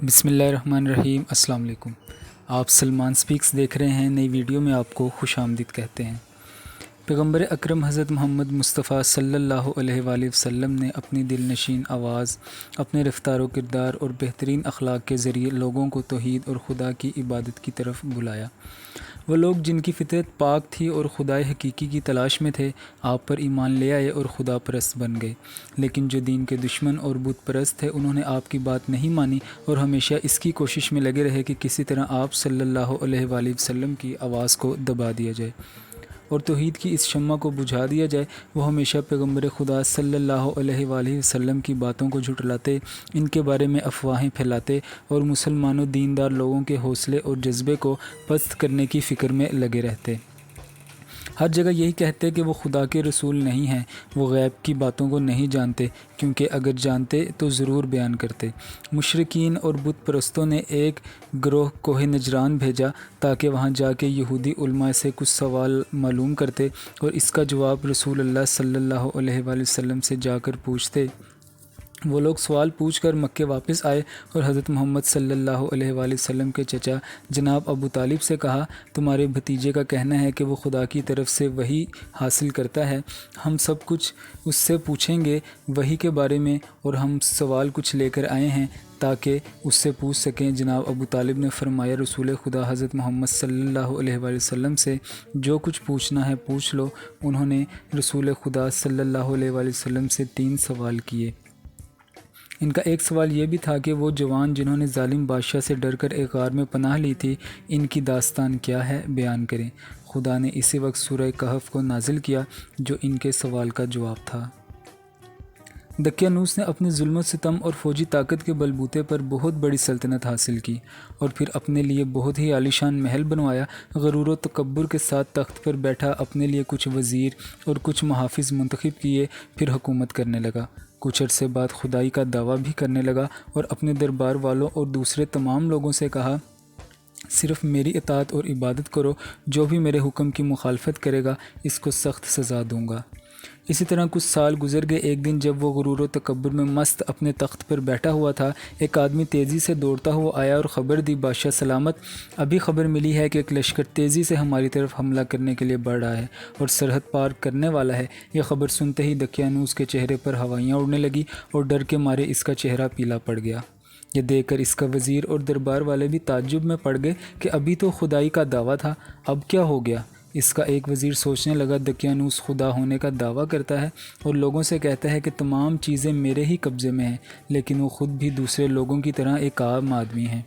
بسم اللہ الرحمن الرحیم۔ السلام علیکم۔ آپ سلمان سپیکس دیکھ رہے ہیں۔ نئی ویڈیو میں آپ کو خوش آمدید کہتے ہیں۔ پیغمبر اکرم حضرت محمد مصطفیٰ صلی اللہ علیہ وآلہ وسلم نے اپنی دل نشین آواز، اپنے رفتار و کردار اور بہترین اخلاق کے ذریعے لوگوں کو توحید اور خدا کی عبادت کی طرف بلایا۔ وہ لوگ جن کی فطرت پاک تھی اور خدائے حقیقی کی تلاش میں تھے، آپ پر ایمان لے آئے اور خدا پرست بن گئے، لیکن جو دین کے دشمن اور بت پرست تھے انہوں نے آپ کی بات نہیں مانی اور ہمیشہ اس کی کوشش میں لگے رہے کہ کسی طرح آپ صلی اللہ علیہ وآلہ وسلم کی آواز کو دبا دیا جائے اور توحید کی اس شمع کو بجھا دیا جائے۔ وہ ہمیشہ پیغمبر خدا صلی اللہ علیہ وآلہ وسلم کی باتوں کو جھٹلاتے، ان کے بارے میں افواہیں پھیلاتے اور مسلمانوں دیندار لوگوں کے حوصلے اور جذبے کو پست کرنے کی فکر میں لگے رہتے۔ ہر جگہ یہی کہتے کہ وہ خدا کے رسول نہیں ہیں، وہ غیب کی باتوں کو نہیں جانتے، کیونکہ اگر جانتے تو ضرور بیان کرتے۔ مشرکین اور بت پرستوں نے ایک گروہ کوہ نجران بھیجا تاکہ وہاں جا کے یہودی علماء سے کچھ سوال معلوم کرتے اور اس کا جواب رسول اللہ صلی اللہ علیہ وآلہ وسلم سے جا کر پوچھتے۔ وہ لوگ سوال پوچھ کر مکے واپس آئے اور حضرت محمد صلی اللہ علیہ وآلہ وسلم کے چچا جناب ابو طالب سے کہا، تمہارے بھتیجے کا کہنا ہے کہ وہ خدا کی طرف سے وحی حاصل کرتا ہے، ہم سب کچھ اس سے پوچھیں گے وحی کے بارے میں، اور ہم سوال کچھ لے کر آئے ہیں تاکہ اس سے پوچھ سکیں۔ جناب ابو طالب نے فرمایا، رسول خدا حضرت محمد صلی اللہ علیہ وآلہ وسلم سے جو کچھ پوچھنا ہے پوچھ لو۔ انہوں نے رسول خدا صلی اللہ علیہ وآلہ وسلم سے 3 سوال کیے۔ ان کا ایک سوال یہ بھی تھا کہ وہ جوان جنہوں نے ظالم بادشاہ سے ڈر کر ایک غار میں پناہ لی تھی، ان کی داستان کیا ہے، بیان کریں۔ خدا نے اسی وقت سورہ کہف کو نازل کیا جو ان کے سوال کا جواب تھا۔ دقیانوس نے اپنے ظلم و ستم اور فوجی طاقت کے بلبوتے پر بہت بڑی سلطنت حاصل کی اور پھر اپنے لیے بہت ہی عالیشان محل بنوایا۔ غرور و تکبر کے ساتھ تخت پر بیٹھا، اپنے لیے کچھ وزیر اور کچھ محافظ منتخب کیے، پھر حکومت کرنے لگا۔ کچھ عرصے بعد خدائی کا دعویٰ بھی کرنے لگا اور اپنے دربار والوں اور دوسرے تمام لوگوں سے کہا، صرف میری اطاعت اور عبادت کرو، جو بھی میرے حکم کی مخالفت کرے گا اس کو سخت سزا دوں گا۔ اسی طرح کچھ سال گزر گئے۔ ایک دن جب وہ غرور و تکبر میں مست اپنے تخت پر بیٹھا ہوا تھا، ایک آدمی تیزی سے دوڑتا ہوا آیا اور خبر دی، بادشاہ سلامت، ابھی خبر ملی ہے کہ ایک لشکر تیزی سے ہماری طرف حملہ کرنے کے لیے بڑھ رہا ہے اور سرحد پار کرنے والا ہے۔ یہ خبر سنتے ہی دقیانوس کے چہرے پر ہوائیاں اڑنے لگی اور ڈر کے مارے اس کا چہرہ پیلا پڑ گیا۔ یہ دیکھ کر اس کا وزیر اور دربار والے بھی تعجب میں پڑ گئے کہ ابھی تو خدائی کا دعویٰ تھا، اب کیا ہو گیا؟ اس کا ایک وزیر سوچنے لگا، دقیانوس خدا ہونے کا دعویٰ کرتا ہے اور لوگوں سے کہتا ہے کہ تمام چیزیں میرے ہی قبضے میں ہیں، لیکن وہ خود بھی دوسرے لوگوں کی طرح ایک عام آدمی ہے،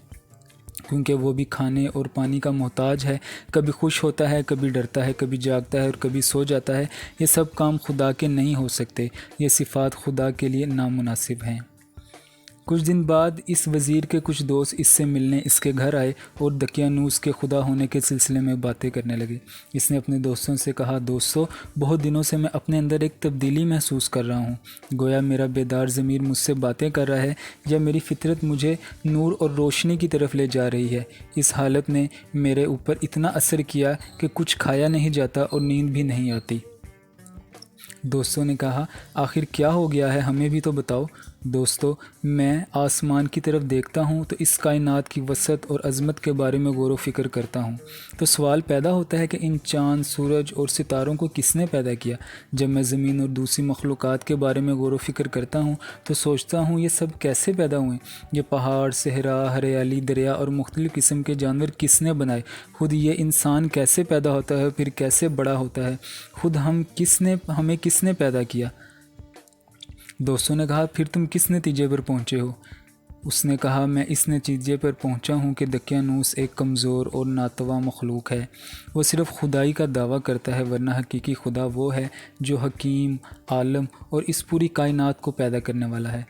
کیونکہ وہ بھی کھانے اور پانی کا محتاج ہے، کبھی خوش ہوتا ہے، کبھی ڈرتا ہے، کبھی جاگتا ہے اور کبھی سو جاتا ہے۔ یہ سب کام خدا کے نہیں ہو سکتے، یہ صفات خدا کے لیے نامناسب ہیں۔ کچھ دن بعد اس وزیر کے کچھ دوست اس سے ملنے اس کے گھر آئے اور دقیانوس کے خدا ہونے کے سلسلے میں باتیں کرنے لگے۔ اس نے اپنے دوستوں سے کہا، دوستو، بہت دنوں سے میں اپنے اندر ایک تبدیلی محسوس کر رہا ہوں، گویا میرا بیدار ضمیر مجھ سے باتیں کر رہا ہے یا میری فطرت مجھے نور اور روشنی کی طرف لے جا رہی ہے۔ اس حالت نے میرے اوپر اتنا اثر کیا کہ کچھ کھایا نہیں جاتا اور نیند بھی نہیں آتی۔ دوستوں نے کہا، آخر کیا ہو گیا ہے، ہمیں بھی تو بتاؤ۔ دوستو، میں آسمان کی طرف دیکھتا ہوں تو اس کائنات کی وسعت اور عظمت کے بارے میں غور و فکر کرتا ہوں، تو سوال پیدا ہوتا ہے کہ ان چاند، سورج اور ستاروں کو کس نے پیدا کیا؟ جب میں زمین اور دوسری مخلوقات کے بارے میں غور و فکر کرتا ہوں تو سوچتا ہوں یہ سب کیسے پیدا ہوئے؟ یہ پہاڑ، صحرا، ہریالی، دریا اور مختلف قسم کے جانور کس نے بنائے؟ خود یہ انسان کیسے پیدا ہوتا ہے، پھر کیسے بڑا ہوتا ہے؟ خود ہمیں کس نے پیدا کیا؟ دوستوں نے کہا، پھر تم کس نتیجے پر پہنچے ہو؟ اس نے کہا، میں اس نتیجے پر پہنچا ہوں کہ دقیانوس ایک کمزور اور ناتواں مخلوق ہے، وہ صرف خدائی کا دعویٰ کرتا ہے، ورنہ حقیقی خدا وہ ہے جو حکیم، عالم اور اس پوری کائنات کو پیدا کرنے والا ہے۔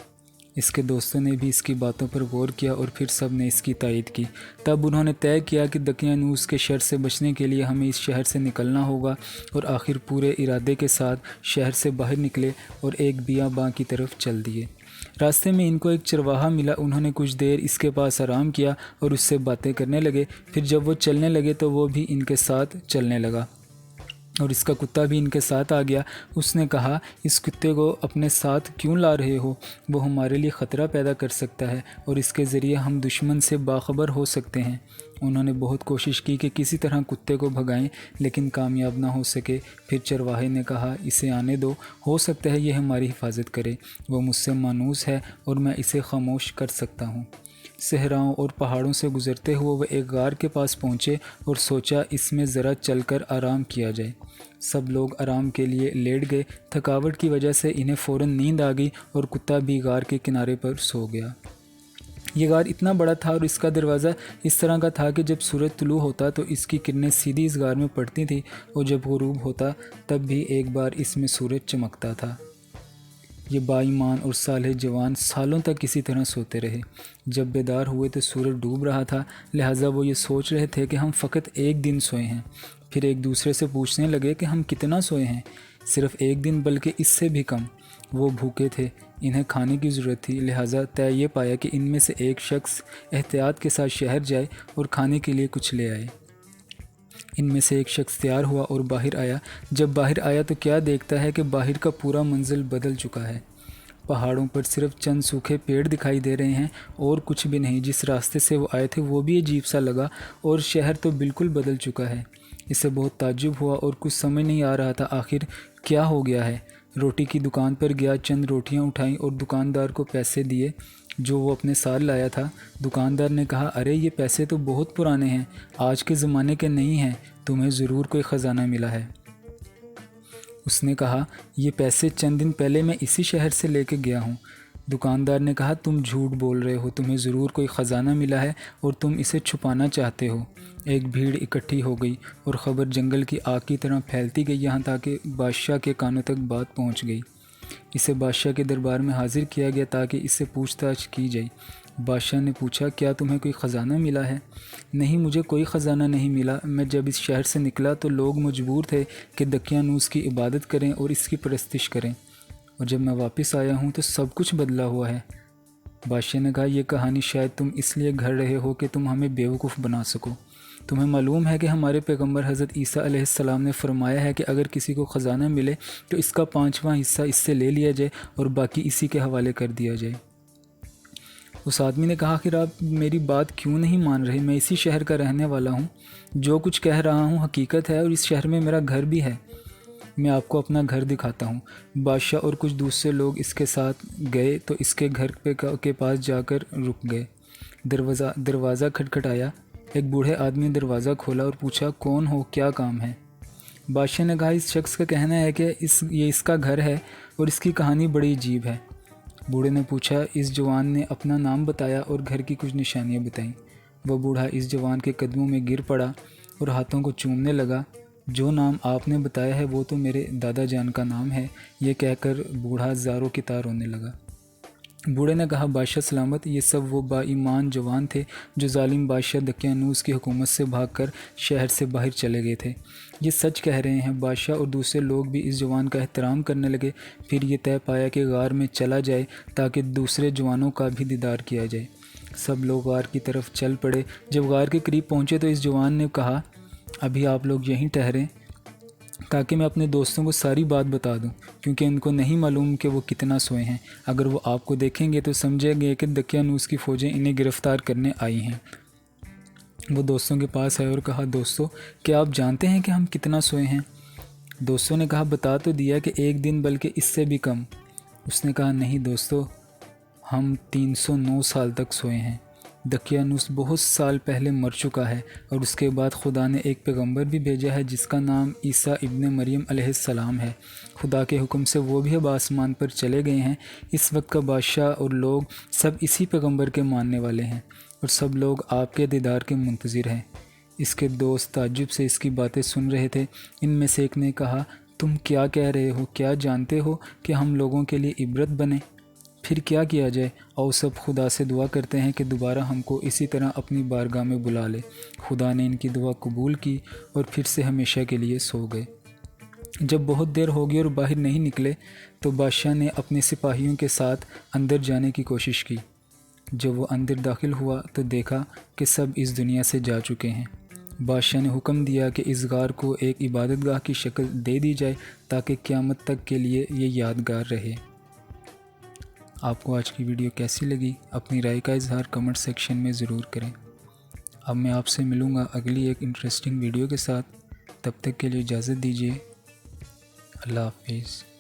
اس کے دوستوں نے بھی اس کی باتوں پر غور کیا اور پھر سب نے اس کی تائید کی۔ تب انہوں نے طے کیا کہ دقیانوس کے شر سے بچنے کے لیے ہمیں اس شہر سے نکلنا ہوگا، اور آخر پورے ارادے کے ساتھ شہر سے باہر نکلے اور ایک بیاباں کی طرف چل دیے۔ راستے میں ان کو ایک چرواہا ملا، انہوں نے کچھ دیر اس کے پاس آرام کیا اور اس سے باتیں کرنے لگے، پھر جب وہ چلنے لگے تو وہ بھی ان کے ساتھ چلنے لگا۔ اور اس کا کتا بھی ان کے ساتھ آ گیا۔ اس نے کہا، اس کتے کو اپنے ساتھ کیوں لا رہے ہو؟ وہ ہمارے لیے خطرہ پیدا کر سکتا ہے اور اس کے ذریعے ہم دشمن سے باخبر ہو سکتے ہیں۔ انہوں نے بہت کوشش کی کہ کسی طرح کتے کو بھگائیں، لیکن کامیاب نہ ہو سکے۔ پھر چرواہے نے کہا، اسے آنے دو، ہو سکتا ہے یہ ہماری حفاظت کرے۔ وہ مجھ سے مانوس ہے اور میں اسے خاموش کر سکتا ہوں۔ صحراؤں اور پہاڑوں سے گزرتے ہوئے وہ ایک غار کے پاس پہنچے اور سوچا اس میں ذرا چل کر آرام کیا جائے۔ سب لوگ آرام کے لیے لیٹ گئے۔ تھکاوٹ کی وجہ سے انہیں فوراً نیند آ گئی اور کتا بھی غار کے کنارے پر سو گیا۔ یہ غار اتنا بڑا تھا اور اس کا دروازہ اس طرح کا تھا کہ جب سورج طلوع ہوتا تو اس کی کرنیں سیدھی اس غار میں پڑتی تھیں اور جب غروب ہوتا تب بھی ایک بار اس میں سورج چمکتا تھا۔ یہ با ایمان اور صالح جوان سالوں تک اسی طرح سوتے رہے۔ جب بیدار ہوئے تو سورج ڈوب رہا تھا، لہٰذا وہ یہ سوچ رہے تھے کہ ہم فقط ایک دن سوئے ہیں۔ پھر ایک دوسرے سے پوچھنے لگے کہ ہم کتنا سوئے ہیں؟ صرف ایک دن، بلکہ اس سے بھی کم۔ وہ بھوکے تھے، انہیں کھانے کی ضرورت تھی، لہٰذا طے یہ پایا کہ ان میں سے ایک شخص احتیاط کے ساتھ شہر جائے اور کھانے کے لیے کچھ لے آئے۔ ان میں سے ایک شخص تیار ہوا اور باہر آیا۔ جب باہر آیا تو کیا دیکھتا ہے کہ باہر کا پورا منظر بدل چکا ہے۔ پہاڑوں پر صرف چند سوکھے پیڑ دکھائی دے رہے ہیں اور کچھ بھی نہیں۔ جس راستے سے وہ آئے تھے وہ بھی عجیب سا لگا اور شہر تو بالکل بدل چکا ہے۔ اسے بہت تعجب ہوا اور کچھ سمجھ نہیں آ رہا تھا آخر کیا ہو گیا ہے۔ روٹی کی دکان پر گیا، چند روٹیاں اٹھائیں اور دکاندار کو پیسے دیے جو وہ اپنے ساتھ لایا تھا۔ دکاندار نے کہا، ارے یہ پیسے تو بہت پرانے ہیں، آج کے زمانے کے نہیں ہیں، تمہیں ضرور کوئی خزانہ ملا ہے۔ اس نے کہا، یہ پیسے چند دن پہلے میں اسی شہر سے لے کے گیا ہوں۔ دکاندار نے کہا، تم جھوٹ بول رہے ہو، تمہیں ضرور کوئی خزانہ ملا ہے اور تم اسے چھپانا چاہتے ہو۔ ایک بھیڑ اکٹھی ہو گئی اور خبر جنگل کی آگ کی طرح پھیلتی گئی، یہاں تک کہ بادشاہ کے کانوں تک بات پہنچ گئی۔ اسے بادشاہ کے دربار میں حاضر کیا گیا تاکہ اس سے پوچھ تاچھ کی جائے۔ بادشاہ نے پوچھا، کیا تمہیں کوئی خزانہ ملا ہے؟ نہیں، مجھے کوئی خزانہ نہیں ملا۔ میں جب اس شہر سے نکلا تو لوگ مجبور تھے کہ دقیانوس کی عبادت کریں اور اس کی پرستش کریں، اور جب میں واپس آیا ہوں تو سب کچھ بدلا ہوا ہے۔ بادشاہ نے کہا، یہ کہانی شاید تم اس لیے گھڑ رہے ہو کہ تم ہمیں بیوقوف بنا سکو۔ تمہیں معلوم ہے کہ ہمارے پیغمبر حضرت عیسیٰ علیہ السلام نے فرمایا ہے کہ اگر کسی کو خزانہ ملے تو اس کا 5واں حصہ اس سے لے لیا جائے اور باقی اسی کے حوالے کر دیا جائے۔ اس آدمی نے کہا، آخر آپ میری بات کیوں نہیں مان رہے؟ میں اسی شہر کا رہنے والا ہوں، جو کچھ کہہ رہا ہوں حقیقت ہے اور اس شہر میں میرا گھر بھی ہے۔ میں آپ کو اپنا گھر دکھاتا ہوں۔ بادشاہ اور کچھ دوسرے لوگ اس کے ساتھ گئے تو اس کے گھر کے پاس جا کر رک گئے۔ دروازہ کھٹکھٹایا۔ ایک بوڑھے آدمی نے دروازہ کھولا اور پوچھا، کون ہو، کیا کام ہے؟ بادشاہ نے کہا، اس شخص کا کہنا ہے کہ یہ اس کا گھر ہے اور اس کی کہانی بڑی عجیب ہے۔ بوڑھے نے پوچھا۔ اس جوان نے اپنا نام بتایا اور گھر کی کچھ نشانیاں بتائیں۔ وہ بوڑھا اس جوان کے قدموں میں گر پڑا اور ہاتھوں کو چومنے لگا۔ جو نام آپ نے بتایا ہے وہ تو میرے دادا جان کا نام ہے، یہ کہہ کر بوڑھا زاروں کی طرح رونے لگا۔ بوڑھے نے کہا، بادشاہ سلامت، یہ سب وہ با ایمان جوان تھے جو ظالم بادشاہ دقیانوس کی حکومت سے بھاگ کر شہر سے باہر چلے گئے تھے۔ یہ سچ کہہ رہے ہیں۔ بادشاہ اور دوسرے لوگ بھی اس جوان کا احترام کرنے لگے۔ پھر یہ طے پایا کہ غار میں چلا جائے تاکہ دوسرے جوانوں کا بھی دیدار کیا جائے۔ سب لوگ غار کی طرف چل پڑے۔ جب غار کے قریب پہنچے تو اس جوان نے کہا، ابھی آپ لوگ یہیں ٹھہریں تاکہ میں اپنے دوستوں کو ساری بات بتا دوں، کیونکہ ان کو نہیں معلوم کہ وہ کتنا سوئے ہیں۔ اگر وہ آپ کو دیکھیں گے تو سمجھیں گے کہ دقیانوس کی فوجیں انہیں گرفتار کرنے آئی ہیں۔ وہ دوستوں کے پاس آئے اور کہا، دوستو، کیا آپ جانتے ہیں کہ ہم کتنا سوئے ہیں؟ دوستوں نے کہا، بتا تو دیا کہ ایک دن، بلکہ اس سے بھی کم۔ اس نے کہا، نہیں دوستو، ہم 309 سال تک سوئے ہیں۔ دقیانوس بہت سال پہلے مر چکا ہے اور اس کے بعد خدا نے ایک پیغمبر بھی بھیجا ہے جس کا نام عیسیٰ ابن مریم علیہ السلام ہے۔ خدا کے حکم سے وہ بھی اب آسمان پر چلے گئے ہیں۔ اس وقت کا بادشاہ اور لوگ سب اسی پیغمبر کے ماننے والے ہیں اور سب لوگ آپ کے دیدار کے منتظر ہیں۔ اس کے دوست تعجب سے اس کی باتیں سن رہے تھے۔ ان میں سے ایک نے کہا، تم کیا کہہ رہے ہو؟ کیا جانتے ہو کہ ہم لوگوں کے لیے عبرت بنے؟ پھر کیا کیا جائے؟ اور سب خدا سے دعا کرتے ہیں کہ دوبارہ ہم کو اسی طرح اپنی بارگاہ میں بلا لے۔ خدا نے ان کی دعا قبول کی اور پھر سے ہمیشہ کے لیے سو گئے۔ جب بہت دیر ہو گئی اور باہر نہیں نکلے تو بادشاہ نے اپنے سپاہیوں کے ساتھ اندر جانے کی کوشش کی۔ جب وہ اندر داخل ہوا تو دیکھا کہ سب اس دنیا سے جا چکے ہیں۔ بادشاہ نے حکم دیا کہ اس غار کو ایک عبادت گاہ کی شکل دے دی جائے تاکہ قیامت تک کے لیے یہ یادگار رہے۔ آپ کو آج کی ویڈیو کیسی لگی؟ اپنی رائے کا اظہار کمنٹ سیکشن میں ضرور کریں۔ اب میں آپ سے ملوں گا اگلی ایک انٹرسٹنگ ویڈیو کے ساتھ، تب تک کے لیے اجازت دیجیے۔ اللہ حافظ۔